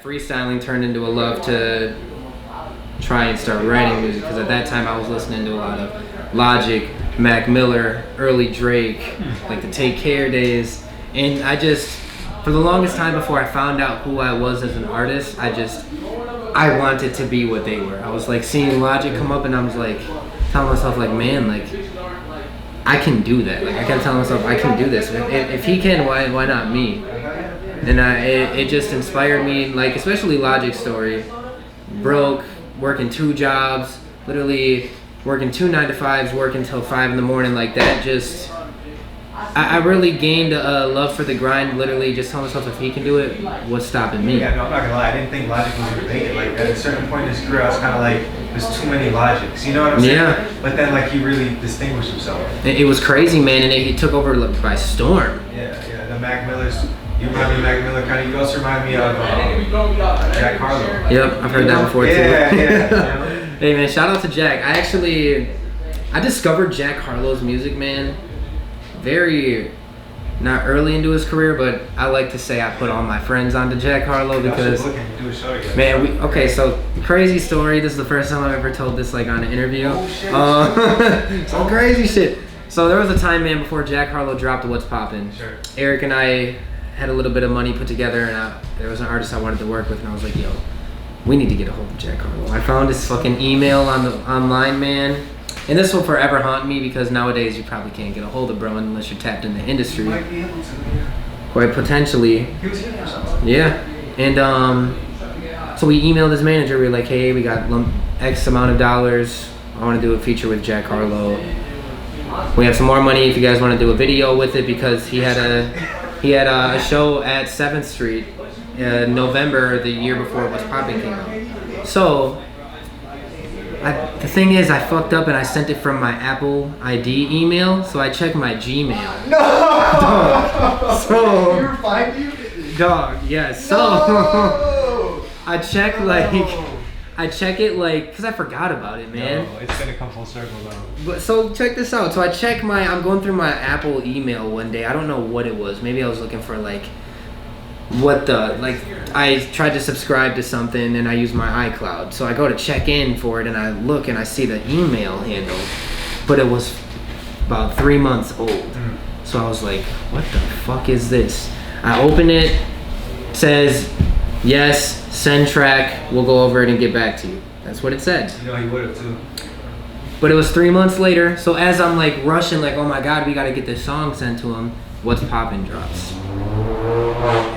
freestyling turned into a love to try and start writing music, because at that time I was listening to a lot of Logic, Mac Miller, early Drake, like the Take Care days, and I just, for the longest time before I found out who I was as an artist, I wanted to be what they were. I was like seeing Logic come up and I was like telling myself like, man, like I can do that. Like I kept telling myself I can do this. If he can, why not me? And it just inspired me, like especially Logic's story. Broke, working 2 jobs, literally working 2 9-to-5s, working till 5 in the morning, like that just, I really gained a love for the grind, literally just telling myself if he can do it, what's stopping me? Yeah, no, I'm not gonna lie, I didn't think Logic was gonna make it. Like at a certain point in his career, I was kind of like, there's too many Logics, you know what I'm saying? Yeah. But then like he really distinguished himself. It was crazy, man, and he took over by storm. Yeah, the Mac Millers. You remind me of Mac Miller kind of. You also remind me of Jack Harlow. Yep, I've heard that before too. Yeah. Hey man, shout out to Jack. I discovered Jack Harlow's music, man, very, not early into his career, but I like to say I put all my friends onto Jack Harlow because, man, okay, so crazy story. This is the first time I've ever told this like on an interview. Oh, shit. Some crazy shit. So there was a time, man, before Jack Harlow dropped What's Poppin'. Sure. Eric and I had a little bit of money put together, and there was an artist I wanted to work with, and I was like, yo, we need to get a hold of Jack Harlow. I found his fucking email online, man. And this will forever haunt me because nowadays you probably can't get a hold of bro unless you're tapped in the industry. You might be able to, yeah. Quite potentially. He was here for something. Yeah. And so we emailed his manager. We were like, hey, we got X amount of dollars. I want to do a feature with Jack Harlow. We have some more money if you guys want to do a video with it, because he had a show at 7th Street in November the year before What's Poppin' came out. So the thing is, I fucked up and I sent it from my Apple ID email, so I checked my Gmail. No! Dog. So, you were fine, dude? Dog, yes. So, No! I check it like, because I forgot about it, man. No, it's gonna come full circle though. But so check this out. So I check I'm going through my Apple email one day. I don't know what it was. Maybe I was looking for like, I tried to subscribe to something and I used my iCloud. So I go to check in for it and I look and I see the email handle, but it was about 3 months old. So I was like, what the fuck is this? I open it, says, yes, send track, we'll go over it and get back to you. That's what it said. You know he would have too. But it was 3 months later, so as I'm like rushing, like, oh my god, we gotta get this song sent to him, What's Poppin' drops.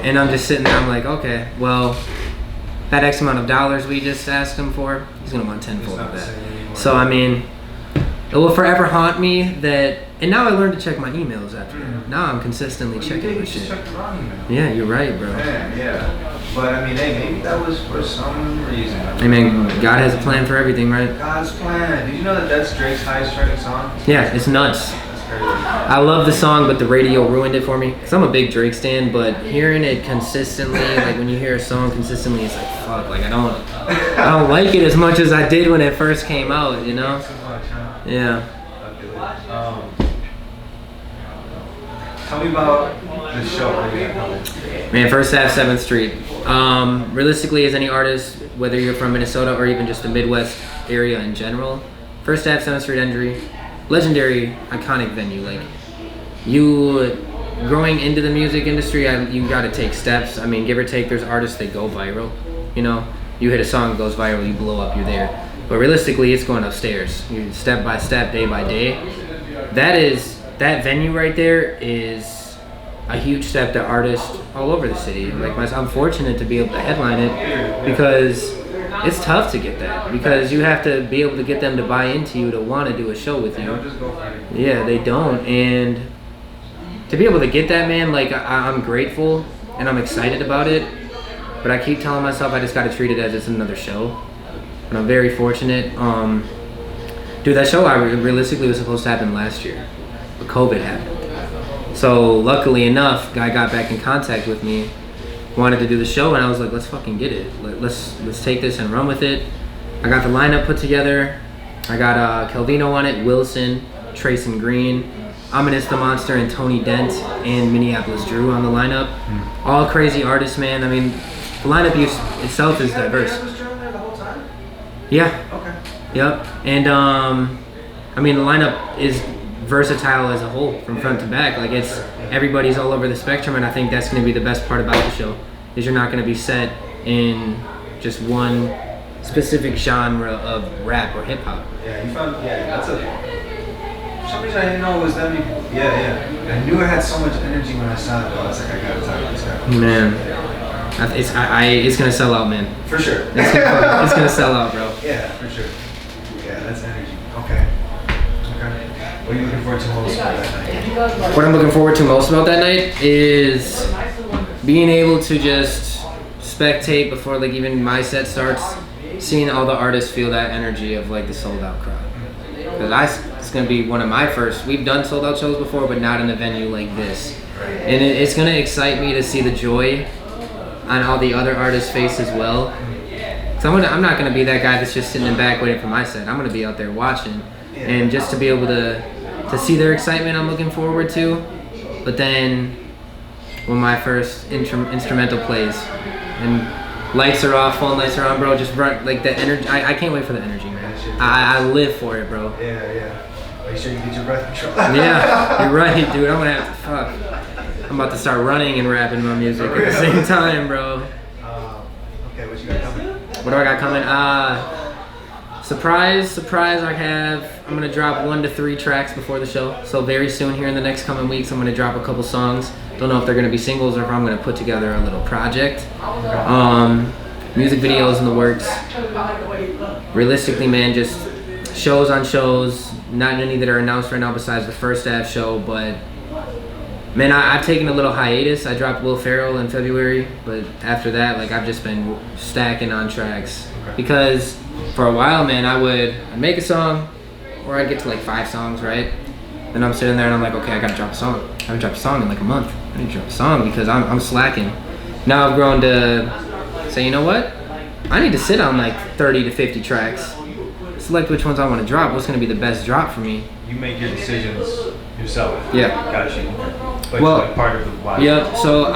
And I'm just sitting there, I'm like, okay, well, that X amount of dollars we just asked him for, he's gonna want tenfold of that. So I mean, it will forever haunt me that, and now I learned to check my emails after that. Now I'm consistently checking my shit. Yeah, you're right, bro. Yeah. But I mean, hey, maybe that was for some reason. I mean, God has a plan for everything, right? God's plan. Did you know that that's Drake's highest trending song? Yeah, it's nuts. I love the song, but the radio ruined it for me. Cause I'm a big Drake stan, but hearing it consistently, like when you hear a song consistently, it's like fuck. Like I don't like it as much as I did when it first came out. You know? Yeah. Tell me about the show. Man, first half 7th Street. Realistically, as any artist, whether you're from Minnesota or even just the Midwest area in general, first half 7th Street entry. Legendary, iconic venue. Like, you growing into the music industry, you gotta take steps. I mean, give or take, there's artists that go viral. You know, you hit a song, it goes viral, you blow up, you're there. But realistically, it's going upstairs. You step by step, day by day. That venue right there is a huge step to artists all over the city. Like, I'm fortunate to be able to headline it because it's tough to get that, because you have to be able to get them to buy into you to want to do a show with you. Yeah, they don't. And to be able to get that, man, like I'm grateful and I'm excited about it, but I keep telling myself I just got to treat it as it's another show. And I'm very fortunate. Dude, that show realistically was supposed to happen last year, but COVID happened. So luckily enough, guy got back in contact with me, wanted to do the show, and I was like, let's fucking get it. Let's take this and run with it. I got the lineup put together. I got Calvino on it, Wilson, Trayson Green, Ominous the Monster, and Tony Dent, and Minneapolis Drew on the lineup. All crazy artists, man. I mean, The lineup itself is diverse. Yeah. Okay. Yep. And I mean, the lineup is versatile as a whole, from front to back. Like it's everybody's all over the spectrum, and I think that's going to be the best part about the show. Is you're not going to be set in just one specific genre of rap or hip hop. Yeah, you found. Yeah, that's a. For some reason I didn't know it was them. Yeah. I knew it had so much energy when I saw it. Though. I was like, I gotta talk to this guy. Man, it's gonna sell out, man. For sure. It's gonna sell out, bro. Yeah, for sure. Yeah, that's energy. Okay. What are you looking forward to most about that night? What I'm looking forward to most about that night is being able to just spectate before like even my set starts, seeing all the artists feel that energy of like the sold out crowd. Because it's gonna be one of my first. We've done sold out shows before, but not in a venue like this. And it's gonna excite me to see the joy on all the other artists' face as well. So I'm not gonna be that guy that's just sitting in the back waiting for my set. I'm gonna be out there watching, and just to be able to see their excitement, I'm looking forward to. But then when my first instrumental plays and lights are off, phone lights are on, bro, just run like the energy. I can't wait for the energy, man. I live for it, bro. Yeah. Make sure you get your breath control. Yeah, you're right, dude. I'm gonna have to fuck. I'm about to start running and rapping my music at the same time, bro. Okay, what you got coming? What do I got coming? Surprise, I'm gonna drop 1 to 3 tracks before the show. So very soon here in the next coming weeks, I'm gonna drop a couple songs. Don't know if they're gonna be singles or if I'm gonna put together a little project. Music videos in the works. Realistically, man, just shows on shows. Not any that are announced right now besides the first half show, but man, I've taken a little hiatus. I dropped Will Ferrell in February, but after that, like I've just been stacking on tracks. Because for a while, man, I'd make a song, or I'd get to like 5 songs, right? Then I'm sitting there and I'm like, okay, I gotta drop a song. I haven't dropped a song in like a month. I need to drop a song because I'm slacking. Now I've grown to say, you know what? I need to sit on like 30 to 50 tracks. Select which ones I want to drop. What's going to be the best drop for me? You make your decisions yourself. Yeah. Gotcha. But well, like part of the why. Yep. So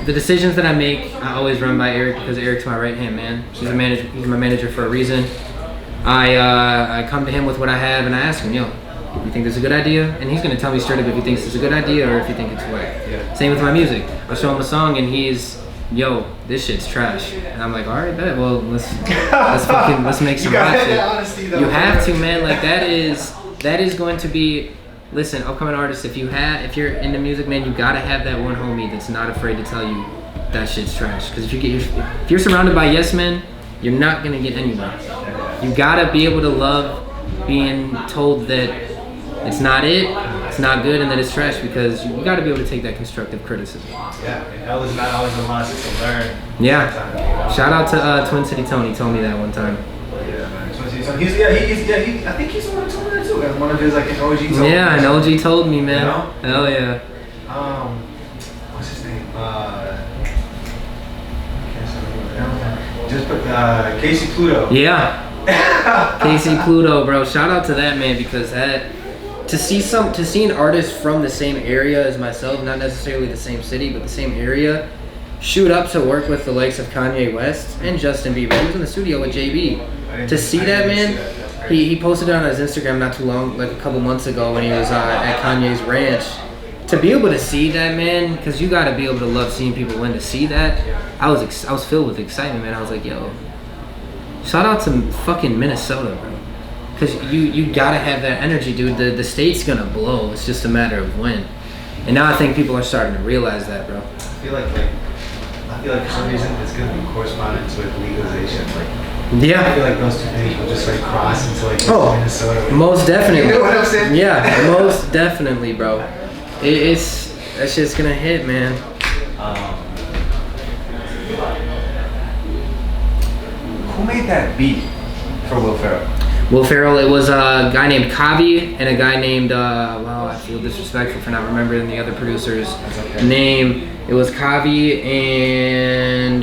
the decisions that I make, I always run by Eric because Eric's my right hand man. He's a manager. He's my manager for a reason. I come to him with what I have and I ask him, yo, you think this is a good idea? And he's going to tell me straight up if he thinks it's a good idea or if he thinks it's whack. Yeah. Same with my music. I'll show him a song and he's, yo, this shit's trash. And I'm like, all right, bet. Well, let's make some rock shit. You have to, man. Like that is going to be. Listen, upcoming artists, if you're into music, man, you gotta have that one homie that's not afraid to tell you that shit's trash. Because if you're surrounded by yes men, you're not gonna get anywhere. You gotta be able to love being told that it's not it's not good, and that it's trash, because you gotta be able to take that constructive criticism. Yeah, that was not always a loss to learn. Yeah. Shout out to Twin City Tony. Told me that one time. Yeah, man. Twin City Tony. I think he's the one who told me that too. One of his like an OG told me. Yeah, an OG told me, man. You know? Hell yeah. What's his name? Just put Casey Pluto. Yeah. Casey Pluto, bro. Shout out to that man, because to see an artist from the same area as myself, not necessarily the same city, but the same area, shoot up to work with the likes of Kanye West and Justin Bieber. He was in the studio with JB. To see that, man, he posted it on his Instagram not too long, like a couple months ago when he was at Kanye's ranch. To be able to see that, man, because you got to be able to love seeing people win. To see that, I was filled with excitement, man. I was like, yo, shout out to fucking Minnesota, bro. Because you got to have that energy, dude. The state's going to blow. It's just a matter of when. And now I think people are starting to realize that, bro. I feel like for some reason it's going to be correspondence with legalization. Yeah. I feel like those two things will just cross into Minnesota. Most definitely. You know what I'm saying? Yeah, most definitely, bro. That shit's gonna hit, man. Who made that beat for Will Ferrell? Will Ferrell, it was a guy named Kavi and a guy named, I feel disrespectful for not remembering the other producer's name. It was Kavi and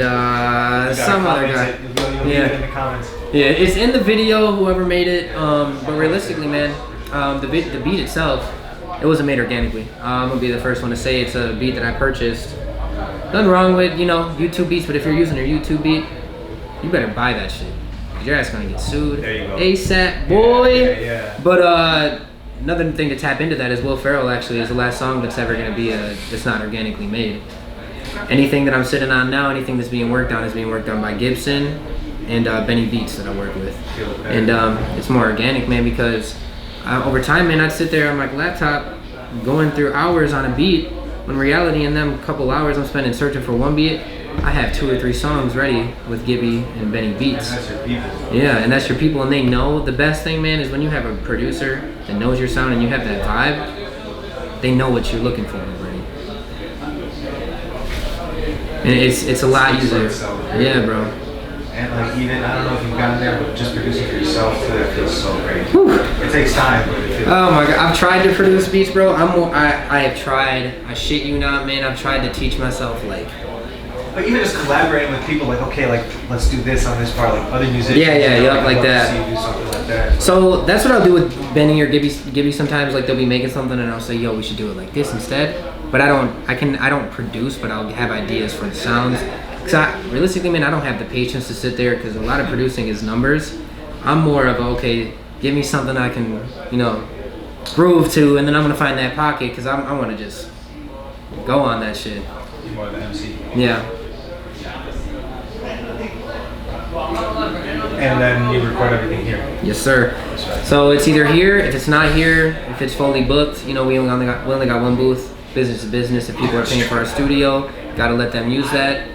some other guy. Yeah. In the comments. Yeah, it's in the video, whoever made it. But realistically, man, the beat itself, it wasn't made organically. I'm gonna be the first one to say it's a beat that I purchased nothing wrong with, you know, YouTube beats, but if you're using your YouTube beat, you better buy that shit. 'Cause your ass gonna get sued. There you go. ASAP, boy. Yeah. But another thing to tap into that is Will Ferrell actually is the last song that's ever gonna be that's not organically made. Anything that I'm sitting on now, anything that's being worked on is being worked on by Gibson and Benny Beats that I work with. And it's more organic, man, because over time, man, I'd sit there on my laptop going through hours on a beat, when reality in them couple hours I'm spending searching for one beat, I have 2 or 3 songs ready with Gibby and Benny Beats. And that's your people. Yeah, and that's your people, and they know. The best thing, man, is when you have a producer that knows your sound and you have that vibe, they know what you're looking for already. And it's a lot easier. Yeah, bro. And like even, I don't know if you've gotten there, but just producing for yourself too, that feels so great. Whew. It takes time, but it feels Oh my god, I've tried to produce beats, bro. I have tried. I shit you not, man. I've tried to teach myself, like. But even just collaborating with people, like, okay, like, let's do this on this part, like other musicians. Yeah, you know, like I'd love that. to see you do something like that. So that's what I'll do with Benny or Gibby sometimes. Like they'll be making something and I'll say, yo, we should do it like this instead. But I don't produce, but I'll have ideas for the sounds. Cause realistically, man, I don't have the patience to sit there because a lot of producing is numbers. I'm more of, okay, give me something I can, you know, groove to, and then I'm gonna find that pocket because I want to just go on that shit. You're more of the MC. Yeah. And then you record everything here. Yes, sir. So it's either here. If it's not here, if it's fully booked, you know, we only got one booth. Business to business. If people are paying for our studio, gotta let them use that.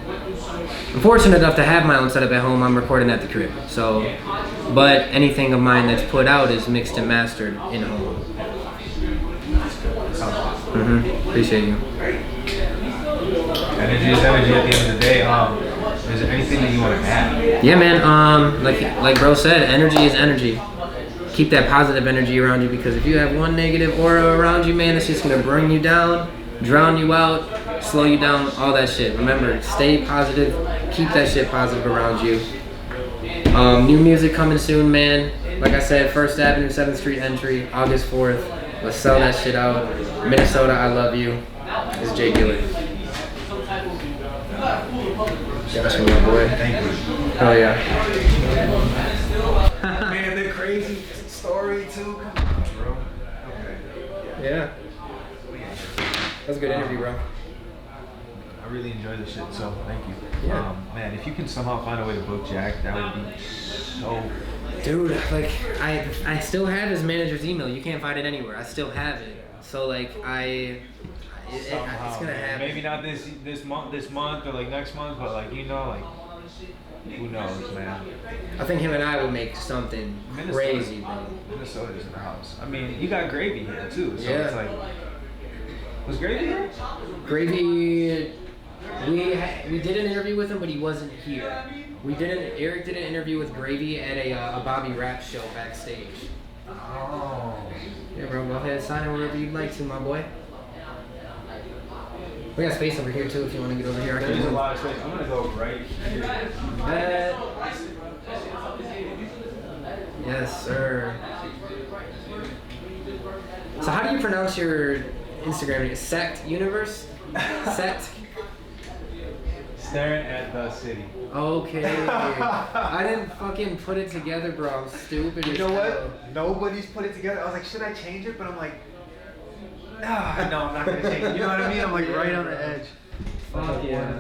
I'm fortunate enough to have my own setup at home. I'm recording at the crib. So, but anything of mine that's put out is mixed and mastered in home. Appreciate you. Energy is energy at the end of the day. Is there anything that you want to add? Yeah, man. Like bro said, energy is energy. Keep that positive energy around you, because if you have one negative aura around you, man, it's just gonna bring you down, drown you out, slow you down, all that shit. Remember, stay positive. Keep that shit positive around you. New music coming soon, man. Like I said, 1st Avenue, 7th Street entry, August 4th. Let's sell that shit out. Minnesota, I love you. It's Jake Giller. That's from my boy. Thank you. Hell yeah. Man, the crazy story too. Come on, bro. Okay. Yeah. That was a good interview, bro. I really enjoy this shit, so thank you. Yeah. Man, if you can somehow find a way to book Jack, that would be so. Dude, like I still have his manager's email. You can't find it anywhere. I still have it. So like it's gonna happen. Maybe not this month or like next month, but like who knows, man. I think him and I would make something crazy, bro. Minnesota's in the house. I mean, you got Gravy here too, so Yeah. it's like, was Gravy here? Gravy, we did an interview with him, but he wasn't here. Eric did an interview with Gravy at a Bobby Rap show backstage. Oh. Yeah, bro, go ahead, sign it wherever you'd like to, my boy. We got space over here too if you want to get over here. There's a lot of space. I'm gonna go right here. Yes, sir. So how do you pronounce your Instagram name? Sect Universe? Sect? Staring at the city. Okay. I didn't fucking put it together, bro. I'm stupid. You know what? Nobody's put it together. I was like, should I change it? But I'm like, no, I'm not gonna change it. You know what I mean? I'm like right on the edge. Fuck yeah.